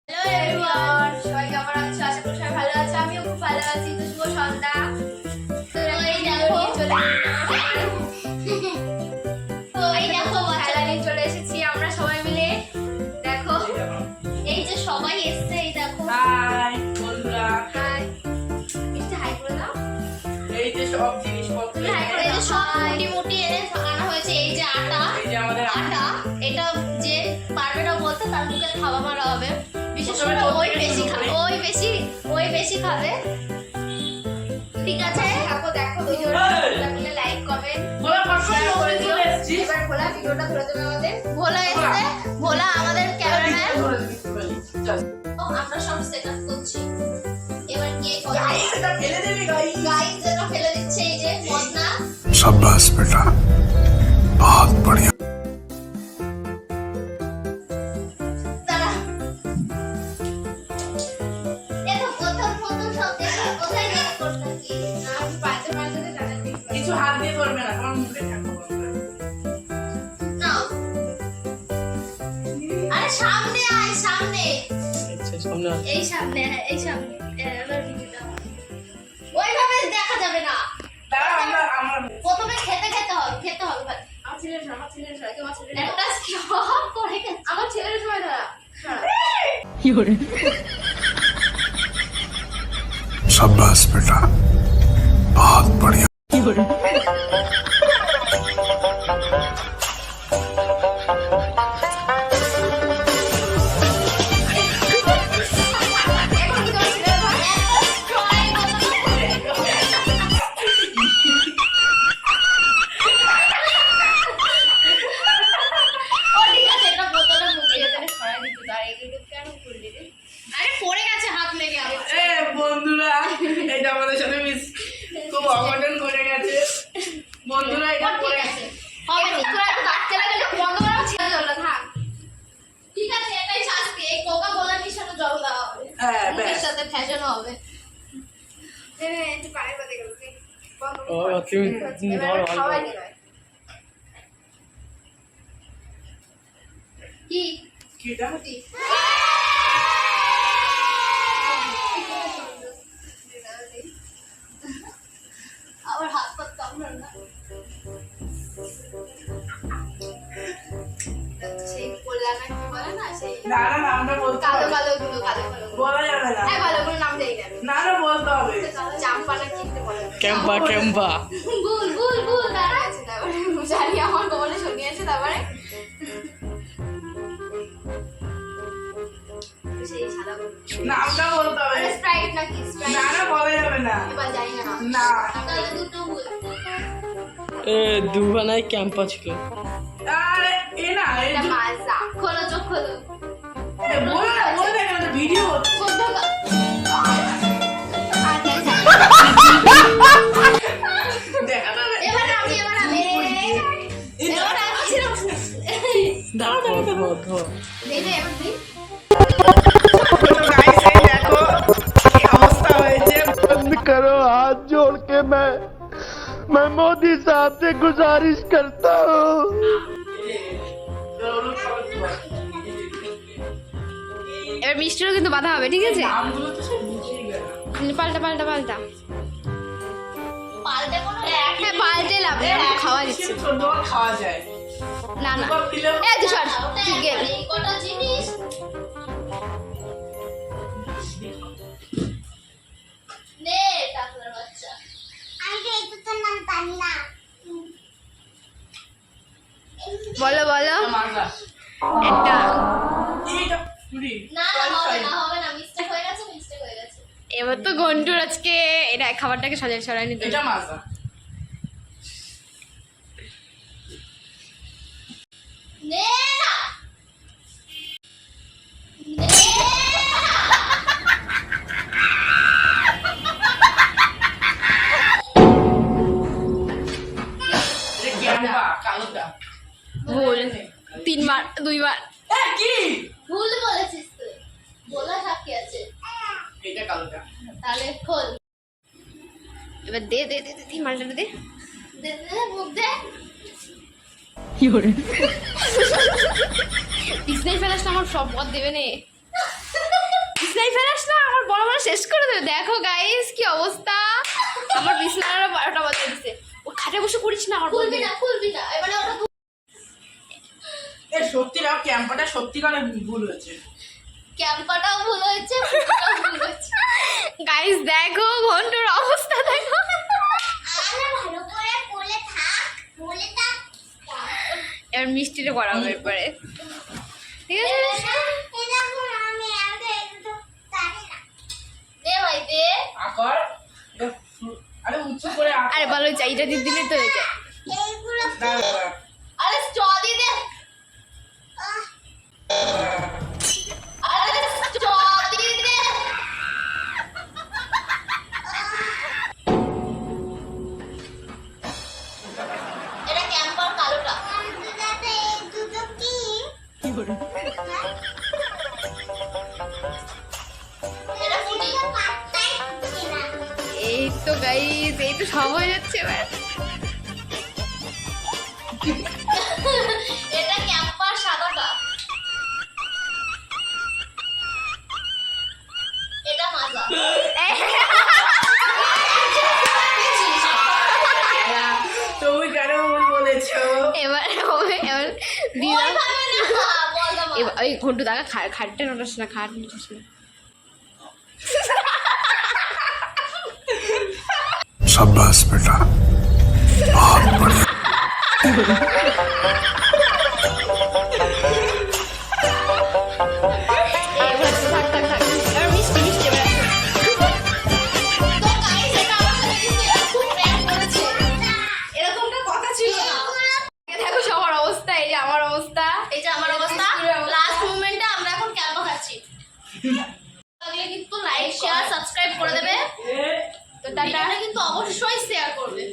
Hello everyone, সবাই কেমন আছো? আশা করি সবাই ভালো আছো। আমিও খুব ভালো আছি। তো শুভ সন্ধ্যা। তো এই দেখো খেলা নিয়ে চলে এসেছি আমরা সবাই মিলে। দেখো এই যে সবাই এসছে, এই দেখো। হাই বন্ধুরা, হাই মিষ্টি, হাই করে দাও। এই যে সব জিনিসপত্র, এই যে সব মুটি এনে আনা হয়েছে। এই যে আটা, এই যে আমাদের আটা, এটা যে পারবে না বলতে তার মুখে খাওয়া মারা হবে। বিশেষ করে ওই বেশি খাবে। ঠিক আছে, আপু দেখো ভিডিওটা লাইক কমেন্ট শেয়ার করে দিও। এবার ভোলা ভিডিওটা ধরে দেবে আমাদের। ভোলা এসে, ভোলা আমাদের ক্যামেরাম্যান। আমরা সব সেটআপ করছি। এবার কে করে এটা ফেলে দিবি গাইস, যেটা ফেলে দিচ্ছে এই যে মদনা। शाबाश बेटा, बहुत बढ़िया। কিছু হাত দিয়ে করবে না, তোমার মুখে থাকবে। আরে সামনে আয়, সামনে আচ্ছা সামনে এই সামনে, এই সামনে। এবার ভিডিওটা ওইভাবে দেখা যাবে না। তারা আমরা প্রথমে খেতে হবে ভাই। আমার ছেলের সময় তোমার ছেলের একটা স্টপ করে গেছে। আমার ছেলের সময় ধরা शाबाश बेटा, बहुत बढ़िया। বন্ধুরা, এটা আমাদের সাথে মিস খুব অঘটন করে গেছে। বন্ধুরা এটা করে গেছে। হবে না, তোরা একটু কাটতে লাগে বন্ধ করা ছেড়ে জল থাক। ঠিক আছে, এটাই আজকে এই কোকা কোলার সাথে জল দেওয়া হবে। হ্যাঁ, এর ব্যাস। সাথে ফ্যাশন হবে। একটু পানি বাদে গেল ও তুমি ধরো খাওয়াই দিবে কি কি এটা? আবার হাত পাত কামড়াল না। সেই কল্যাণা কি বলে না, সেই না না নামটা বলতে কালো হবে। কালো গুলো বলা যাবে না। হ্যাঁ, ভালো করে নাম দেই না। না না বলতে হবে। চাম্পা না কিনতে বলে ক্যাম্পা গুল দাঁড়া আছে। তারপরে জানি আমার কমলে শুনিয়েছে। তারপরে সেই সাদা গুলো নামটা বলতে হবে। স্প্রাইট নাকি স্প্রাইট না না বলা যাবে না। এবার জানি না না। তাহলে দুটো ভুল। দুবানায় ক্যাম্পা ছিল। আরে এ না এই এটা মাজা। খোলো চোখ খোলো। বলে না কেন ভিডিও বন্ধ কর। দেখা যাবে। এবার আমি ধর এই যে এবার দিই। তো গাইস এই দেখো কি অবস্থা হয়েছে। बंद करो, हाथ जोड़ के मैं मोदी साहब से गुजारिश करता हूँ। এবার মিষ্টিরও কিন্তু বাধা হবে, ঠিক আছে? নামগুলো তো সব বুঝিয়ে গেল। পাল্টা হ্যাঁ, পাল্টে লাভ নেই, আমি তো খাওয়া দিচ্ছি। ছোট বড় খাওয়া যায়। না না সব দিলেও এই তুই সর, তুই গেল। কটা জিনিস নে টাকলার বাচ্চা। বলো মাগলা। একটা। এইটা পুরি। না হবে না, মিস্টেক হয়ে গেছে। এবার তো গন্টুর আজকে এটা খাবারটাকে সরাই নিতে এটা মাজা। নে না এটা ক্যাম্পা কালোটা। ভুল। 2বার এ কি? ভুল বলেছিস তুই। বলা থাকি আছে। এটা কালোটা। তাহলে খোল। এবার দে মালটা দে মুখ দে। ডিসপ্লে ফেলাস আমার সব পথ দেবে নে। শেষ করে দেবে। দেখো গাইস কি অবস্থা, আমার বিছানার 12টা বাজে দিছে। ও খাটে বসে করিস না, আমার খুলবি না এবারে ওটা এ সত্যি না, ক্যাম্পাটা সত্যিকারে ভুল হয়েছে। ক্যাম্পাটাও ভুল হয়েছে, ভুল হয়েছে। গাইস দেখো ঘন্টার অবস্থা দেখো। ভালো করে কোলে থাক, কোলে থাক। এবার মিষ্টিটা করাবো এরপরে, ঠিক আছে? দে ভাই দে। আকার আরে উঁচু করে আকার। আরে ভালো হয়েছে, এইটা দিয়ে দিলে তো হয়ে যায়। দাঁড়া। আরে চ দিয়ে দে। আরে চ দিয়ে দে। এটা ক্যাম্পার কালোটা। এটা ফুটি। এই তো গাইস, এই তো সব হয়ে যাচ্ছে এবার। এটা ক্যাম্পার সাদাটা, এটা মাজা। তুমি কেন ভুল বলেছো? এবার এবার দিলাম। এবার ওই ঘন্টু দাগা খাটটা নোটাস না, খাট নোটাস না। शाबाश बेटा, बहुत बढ़िया। এবার তো থাক থাক থাক, এবার মিষ্টি মিষ্টি এবার। তো গাইস এটা আমার সাথে কিন্তু খুব প্র্যাঙ্ক করেছে, এরকমটা কথা ছিল না। দেখো সবার অবস্থা, এই যে আমার অবস্থা, এই যে আমার অবস্থা। লাস্ট মোমেন্টে আমরা এখন ক্যাম্পা খাচ্ছি। তাহলে কিন্তু লাইক শেয়ার সাবস্ক্রাইব করে দেবে। তো টাটা, কিন্তু অবশ্যই শেয়ার করবে।